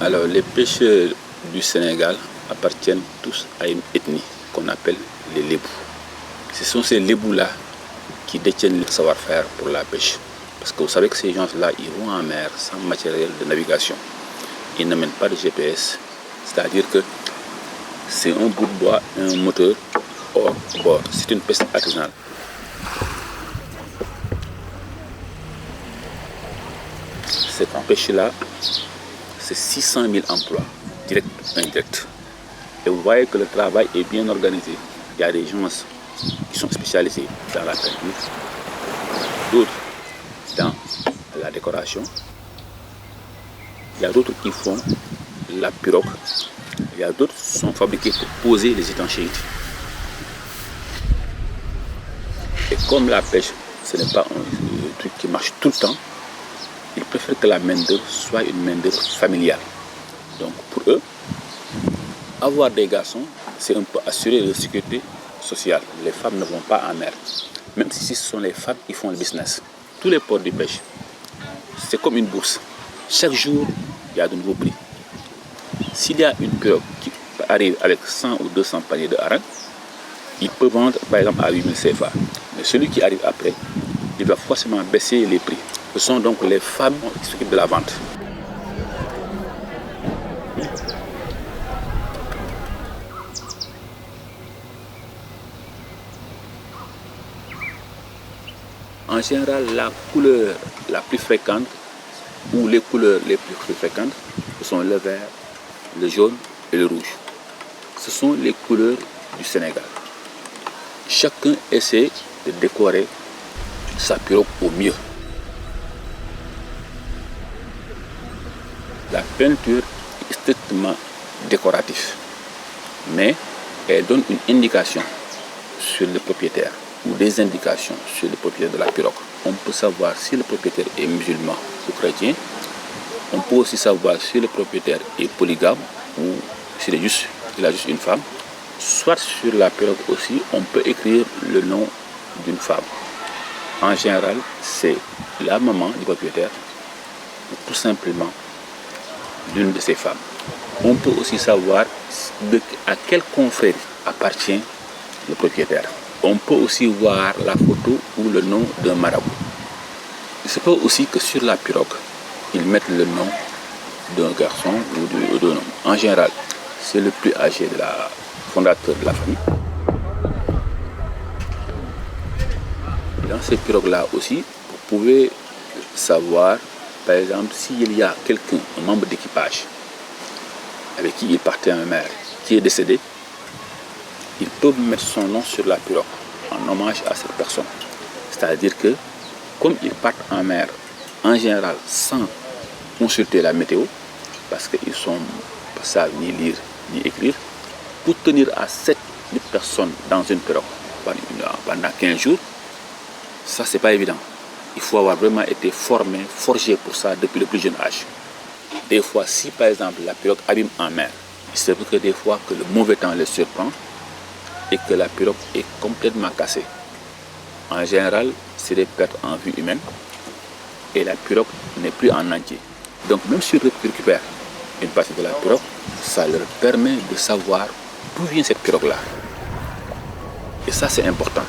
Alors, les pêcheurs du Sénégal appartiennent tous à une ethnie qu'on appelle les Lébous. Ce sont ces Lébous-là qui détiennent le savoir-faire pour la pêche. Parce que vous savez que ces gens-là, ils vont en mer sans matériel de navigation. Ils n'amènent pas de GPS, c'est-à-dire que c'est un bout de bois, un moteur hors bord. C'est une pêche artisanale. Cette pêche-là, c'est 600 000 emplois, directs et indirects. Et vous voyez que le travail est bien organisé. Il y a des gens qui sont spécialisés dans la peinture, d'autres dans la décoration. Il y a d'autres qui font la pirogue. Il y a d'autres qui sont fabriqués pour poser les étanchéités. Et comme la pêche, ce n'est pas un truc qui marche tout le temps, ils préfèrent que la main-d'œuvre soit une main-d'œuvre familiale. Donc pour eux, avoir des garçons, c'est un peu assurer leur sécurité sociale. Les femmes ne vont pas en mer. Même si ce sont les femmes qui font le business. Tous les ports de pêche, c'est comme une bourse. Chaque jour, il y a de nouveaux prix. S'il y a une pirogue qui arrive avec 100 ou 200 paniers de hareng, il peut vendre par exemple à 8000 CFA. Mais celui qui arrive après, il va forcément baisser les prix. Ce sont donc les femmes qui s'occupent de la vente. En général, la couleur la plus fréquente, ou les couleurs les plus fréquentes, ce sont le vert, le jaune et le rouge. Ce sont les couleurs du Sénégal. Chacun essaie de décorer sa pirogue au mieux. La peinture est strictement décorative, mais elle donne une indication sur le propriétaire ou des indications sur le propriétaire de la pirogue. On peut savoir si le propriétaire est musulman ou chrétien. On peut aussi savoir si le propriétaire est polygame ou s'il a juste une femme. Soit sur la pirogue aussi, on peut écrire le nom d'une femme. En général, c'est la maman du propriétaire ou tout simplement d'une de ses femmes. On peut aussi savoir à quelle confrérie appartient le propriétaire. On peut aussi voir la photo ou le nom d'un marabout. Il se peut aussi que sur la pirogue, ils mettent le nom d'un garçon ou d'un homme. En général, c'est le plus âgé de la fondateur de la famille. Dans ces pirogues-là aussi, vous pouvez savoir, par exemple, s'il y a quelqu'un, un membre d'équipage, avec qui il partait en mer, qui est décédé, ils peuvent mettre son nom sur la pirogue en hommage à cette personne. C'est-à-dire que, comme ils partent en mer, en général, sans consulter la météo, parce qu'ils ne savent ni lire ni écrire, pour tenir à 7 personnes dans une pirogue pendant 15 jours, ça, c'est pas évident. Il faut avoir vraiment été formé, forgé pour ça depuis le plus jeune âge. Des fois, si par exemple la pirogue abîme en mer, il se peut que des fois que le mauvais temps les surprend et que la pirogue est complètement cassée. En général, c'est des pertes en vie humaine et la pirogue n'est plus en entier. Donc même si ils récupèrent une partie de la pirogue, ça leur permet de savoir d'où vient cette pirogue-là. Et ça, c'est important.